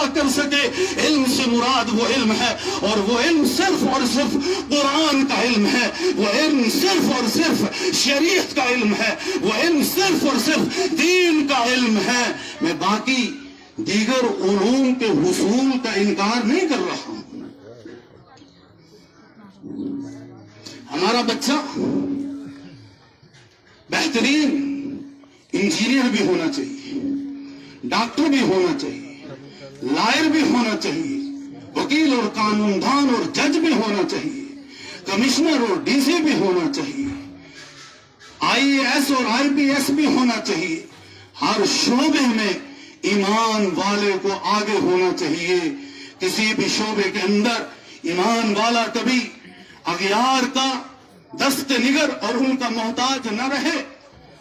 ادا کر سکے۔ علم سے مراد وہ علم ہے، اور وہ علم صرف اور صرف قرآن کا علم ہے، وہ علم صرف اور صرف شریعت کا علم ہے، وہ علم صرف اور صرف دین کا علم ہے۔ میں باقی دیگر علوم کے حصول کا انکار نہیں کر رہا ہوں۔ ہمارا بچہ بہترین انجینئر بھی ہونا چاہیے، ڈاکٹر بھی ہونا چاہیے، لائر بھی ہونا چاہیے، وکیل اور قانون دان اور جج بھی ہونا چاہیے، کمشنر اور ڈی سی بھی ہونا چاہیے، آئی اے ایس اور آئی پی ایس بھی ہونا چاہیے۔ ہر شعبے میں ایمان والے کو آگے ہونا چاہیے۔ کسی بھی شعبے کے اندر ایمان والا کبھی اغیار کا دست نگر اور ان کا محتاج نہ رہے۔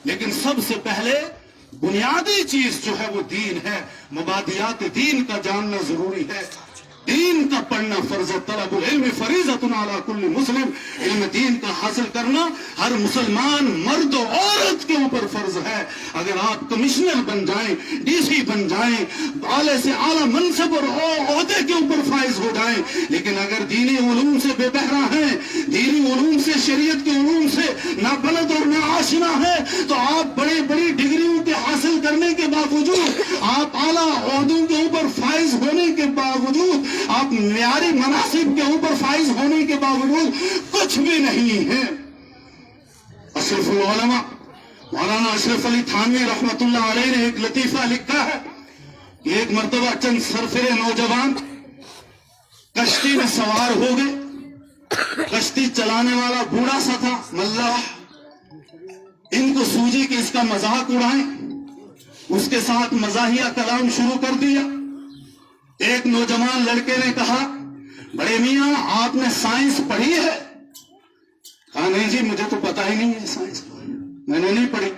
لیکن سب سے پہلے بنیادی چیز جو ہے وہ دین ہے، مبادیات دین کا جاننا ضروری ہے۔ دین کا پڑھنا فرض ہے، طلب العلم فریضۃ علی کل مسلم، علم دین کا حاصل کرنا ہر مسلمان مرد و عورت کے اوپر فرض ہے۔ اگر آپ کمشنر بن جائیں، ڈی سی بن جائیں، اعلی سے اعلیٰ منصب اور عہدے کے اوپر فائز ہو جائیں، لیکن اگر دینی علوم سے بے بہرا ہیں، دینی علوم سے، شریعت کے علوم سے نہ بلد اور نہ آشنا ہے، تو آپ بڑی بڑی ڈگریوں کے حاصل کرنے کے باوجود، آپ اعلیٰ عہدوں کے اوپر فائز ہونے کے باوجود، آپ معیاری مناصب کے اوپر فائز ہونے کے باوجود کچھ بھی نہیں ہے۔ اشرف العلماء مولانا اشرف علی تھانوی رحمت اللہ علیہ نے ایک لطیفہ لکھا ہے کہ ایک مرتبہ چند سرفرے نوجوان کشتی میں سوار ہو گئے۔ کشتی چلانے والا بوڑھا سا تھا، ملاح۔ ان کو سوجی کہ اس کا مذاق اڑائیں، اس کے ساتھ مزاحیہ کلام شروع کر دیا۔ ایک نوجوان لڑکے نے کہا، بڑے میاں آپ نے سائنس پڑھی ہے؟ کہا نہیں جی مجھے تو پتا ہی نہیں ہے سائنس، میں نے نہیں پڑھی۔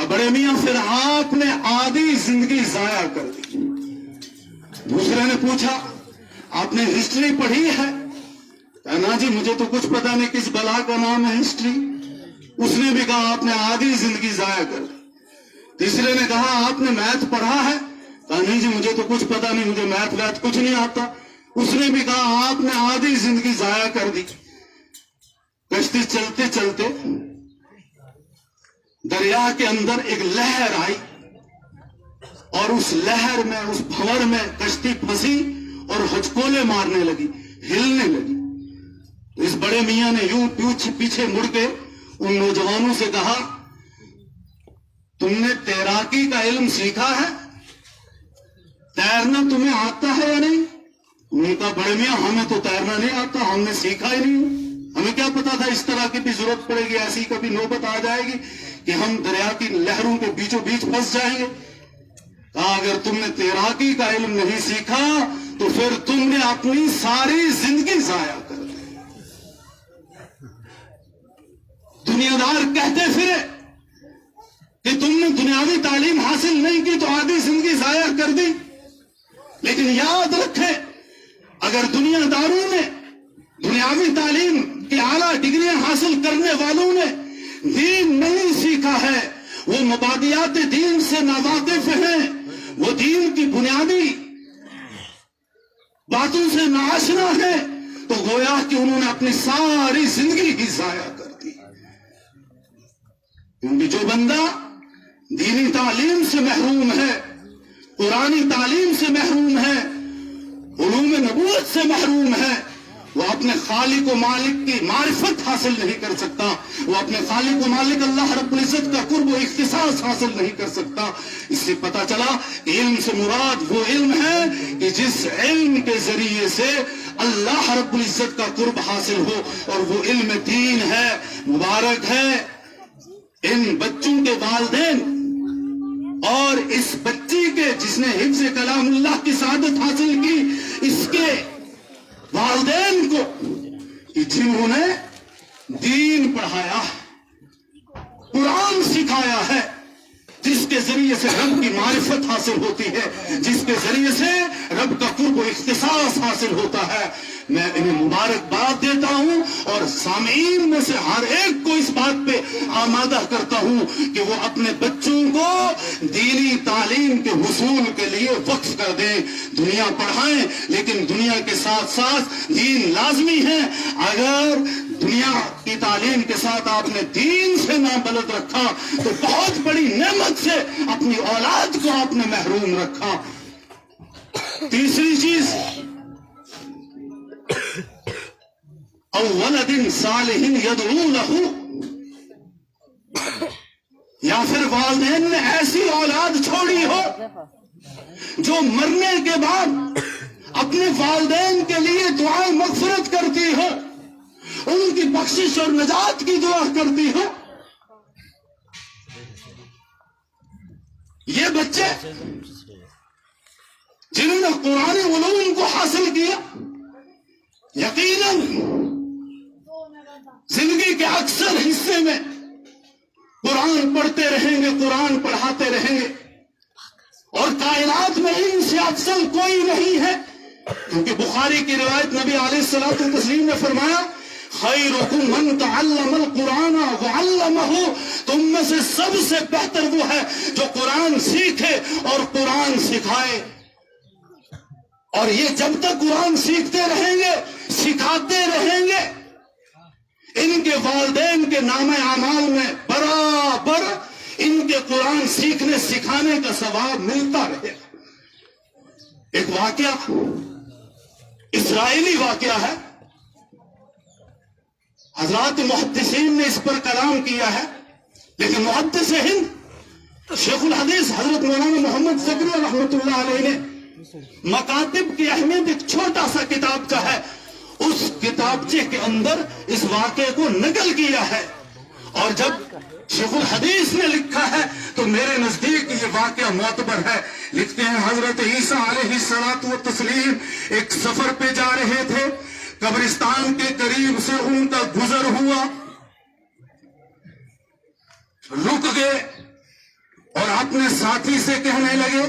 بڑے میاں پھر آپ نے آدھی زندگی ضائع کر دی۔ دوسرے نے پوچھا آپ نے ہسٹری پڑھی ہے؟ کہا نا جی مجھے تو کچھ پتا نہیں کس بلا کا نام ہے ہسٹری۔ اس نے بھی کہا آپ نے آدھی زندگی ضائع کر دی۔ تیسرے نے کہا آپ نے میتھ پڑھا ہے؟ کہا نہیں جی مجھے تو کچھ پتا نہیں، مجھے میتھ ویتھ کچھ نہیں آتا۔ اس نے بھی کہا آپ نے آدھی زندگی ضائع کر دی۔ کشتی چلتے چلتے دریا کے اندر ایک لہر آئی، اور اس لہر میں، اس بھنور میں کشتی پھنسی اور ہچکولے مارنے لگی، ہلنے لگی۔ اس بڑے میاں نے یوں پیچھے مڑ کے ان نوجوانوں سے کہا تم نے تیراکی کا علم سیکھا ہے؟ تیرنا تمہیں آتا ہے یا نہیں؟ انہوں نے کہا بڑے میاں ہمیں تو تیرنا نہیں آتا، ہم نے سیکھا ہی نہیں، ہمیں کیا پتا تھا اس طرح کی بھی ضرورت پڑے گی، ایسی کبھی نوبت آ جائے گی کہ ہم دریا کی لہروں کے بیچوں بیچ پھنس جائیں گے۔ کہا اگر تم نے تیراکی کا علم نہیں سیکھا تو پھر تم نے اپنی ساری زندگی ضائع کر دی۔ دنیا دار کہتے پھرے کہ تم نے دنیاوی تعلیم حاصل نہیں کی تو آدھی زندگی ضائع کر دی، لیکن یاد رکھیں اگر دنیا داروں نے، دنیاوی تعلیم کی اعلیٰ ڈگریاں حاصل کرنے والوں نے دین نہیں سیکھا ہے، وہ مبادیات دین سے ناواقف ہیں، وہ دین کی بنیادی باتوں سے ناآشنا ہے، تو گویا کہ انہوں نے اپنی ساری زندگی ہی ضائع کر دی۔ کیونکہ جو بندہ دینی تعلیم سے محروم ہے، قرآنی تعلیم سے محروم ہے، علوم نبوت سے محروم ہے، وہ اپنے خالق و مالک کی معرفت حاصل نہیں کر سکتا، وہ اپنے خالق و مالک اللہ رب العزت کا قرب و اختصاص حاصل نہیں کر سکتا۔ اس سے پتا چلا کہ علم سے مراد وہ علم ہے کہ جس علم کے ذریعے سے اللہ رب العزت کا قرب حاصل ہو، اور وہ علم دین ہے۔ مبارک ہے ان بچوں کے والدین اور اس بچی کے جس نے حفظ کلام اللہ کی سعادت حاصل کی، اس کے والدین کو کہ جنہوں نے دین پڑھایا، قرآن سکھایا ہے، جس کے ذریعے سے رب کی معرفت حاصل ہوتی ہے، جس کے ذریعے سے رب کا قرب و اختصاص حاصل ہوتا ہے۔ میں انہیں مبارکباد دیتا ہوں اور سامعین میں سے ہر ایک کو اس بات پہ آمادہ کرتا ہوں کہ وہ اپنے بچوں کو دینی تعلیم کے حصول کے لیے وقف کر دیں. دنیا پڑھائیں لیکن دنیا کے ساتھ ساتھ دین لازمی ہے. اگر دنیا کی تعلیم کے ساتھ آپ نے دین سے نابلد رکھا تو بہت بڑی نعمت سے اپنی اولاد کو آپ نے محروم رکھا. تیسری چیز، او ولد صالح یدعو لہ، یا پھر والدین نے ایسی اولاد چھوڑی ہو جو مرنے کے بعد اپنے والدین کے لیے دعائیں مغفرت کرتی ہو، ان کی بخشش اور نجات کی دعا کرتی ہو. یہ بچے جنہوں نے قرآن علوم کو حاصل کیا، یقیناً زندگی کے اکثر حصے میں قرآن پڑھتے رہیں گے، قرآن پڑھاتے رہیں گے، اور کائنات میں ان سے افضل کوئی نہیں ہے. کیونکہ بخاری کی روایت نبی علیہ الصلوۃ والتسلیم نے فرمایا، خیرکم من تعلم القرآن وعلمہ، تم میں سے سب سے بہتر وہ ہے جو قرآن سیکھے اور قرآن سکھائے. اور یہ جب تک قرآن سیکھتے رہیں گے، سکھاتے رہیں گے، ان کے والدین کے نام اعمال میں برابر ان کے قرآن سیکھنے سکھانے کا ثواب ملتا رہے. ایک واقعہ، اسرائیلی واقعہ ہے، حضرات محدثین نے اس پر کلام کیا ہے، لیکن محدث ہند شیخ الحدیث حضرت مولانا محمد زکریا رحمۃ اللہ علیہ نے مکاتب کی اہمیت ایک چھوٹا سا کتابچہ ہے، اس کتابچے کے اندر اس واقعے کو نقل کیا ہے. اور جب شیخ الحدیث نے لکھا ہے تو میرے نزدیک یہ واقعہ معتبر ہے. لکھتے ہیں حضرت عیسیٰ علیہ الصلوۃ والتسلیم ایک سفر پہ جا رہے تھے، قبرستان کے قریب سے ان کا گزر ہوا، رک گئے اور اپنے ساتھی سے کہنے لگے،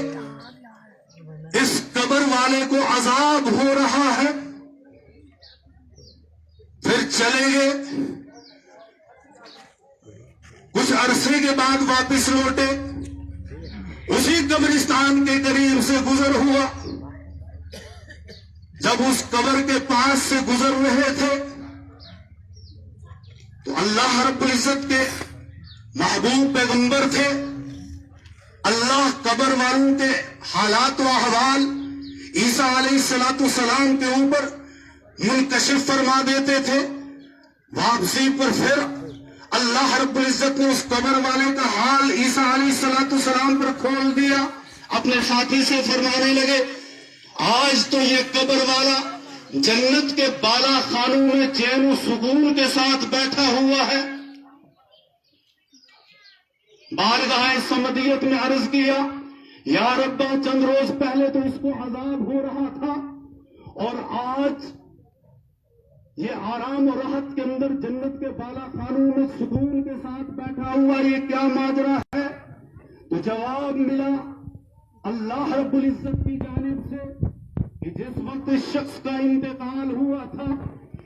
اس قبر والے کو عذاب ہو رہا ہے. پھر چلے گئے، کچھ عرصے کے بعد واپس لوٹے، اسی قبرستان کے قریب سے گزر ہوا. جب اس قبر کے پاس سے گزر رہے تھے تو اللہ رب العزت کے محبوب پیغمبر تھے، اللہ قبر والوں کے حالات و احوال عیسیٰ علیہ السلام کے اوپر منکشف فرما دیتے تھے. واپسی پر پھر اللہ رب العزت نے اس قبر والے کا حال عیسیٰ علیہ السلام پر کھول دیا. اپنے ساتھی سے فرمانے لگے، آج تو یہ قبر والا جنت کے بالا خانوں میں چین و سکون کے ساتھ بیٹھا ہوا ہے. بارگاہ سمدیت میں عرض کیا، یا ربا چند روز پہلے تو اس کو عذاب ہو رہا تھا اور آج یہ آرام و راحت کے اندر جنت کے بالا خانوں میں سکون کے ساتھ بیٹھا ہوا، یہ کیا ماجرا ہے؟ تو جواب ملا اللہ رب العزت کی جانب سے کہ جس وقت اس شخص کا انتقال ہوا تھا،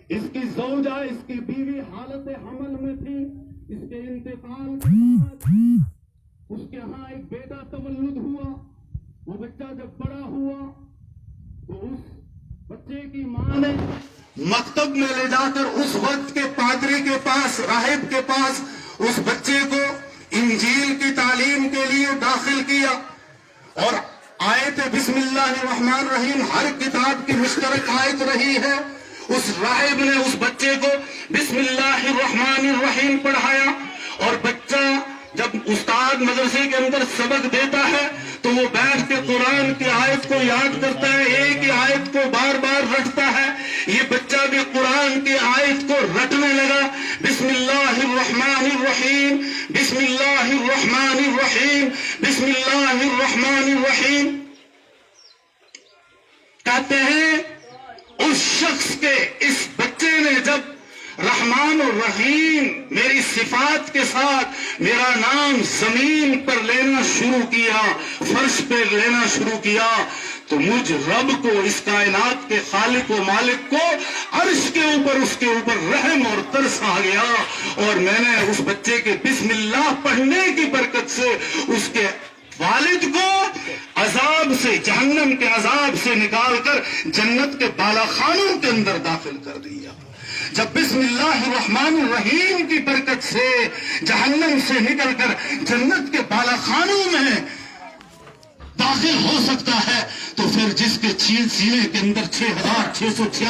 اس کی زوجہ، اس کی بیوی حالت حمل میں تھی. اس کے انتقال کے بعد اس کے ہاں ایک بیٹا تولد ہوا. وہ بچہ جب بڑا ہوا تو اس بچے کی ماں نے مکتب میں لے جا کر اس وقت کے پادری کے پاس، راہب کے پاس اس بچے کو انجیل کی تعلیم کے لیے داخل کیا. اور آیت بسم اللہ الرحمن الرحیم ہر کتاب کی مشترک آیت رہی ہے. اس راہب نے اس بچے کو بسم اللہ الرحمن الرحیم پڑھایا، اور بچہ جب استاد مدرسے کے اندر سبق دیتا ہے تو وہ بیٹھ کے قرآن کی آیت کو یاد کرتا ہے، ایک ہی آیت کو بار بار رٹتا ہے. یہ بچہ بھی قرآن کی آیت کو رٹنے لگا، بسم اللہ الرحمن الرحیم، بسم اللہ الرحمن الرحیم، بسم اللہ الرحمن الرحیم. کہتے ہیں اس شخص کے، اس بچے نے جب رحمان اور رحیم میری صفات کے ساتھ میرا نام زمین پر لینا شروع کیا، فرش پہ لینا شروع کیا، تو مجھ رب کو، اس کائنات کے خالق و مالک کو عرش کے اوپر اس کے اوپر رحم اور ترس آ گیا، اور میں نے اس بچے کے بسم اللہ پڑھنے کی برکت سے اس کے والد کو عذاب سے، جہنم کے عذاب سے نکال کر جنت کے بالا خانوں کے اندر داخل کر دیا۔ جب بسم اللہ الرحمن الرحیم کی برکت سے جہنم سے نکل کر جنت کے بالا خانوں میں داخل ہو سکتا ہے، تو پھر جس کے سینے کے اندر 6666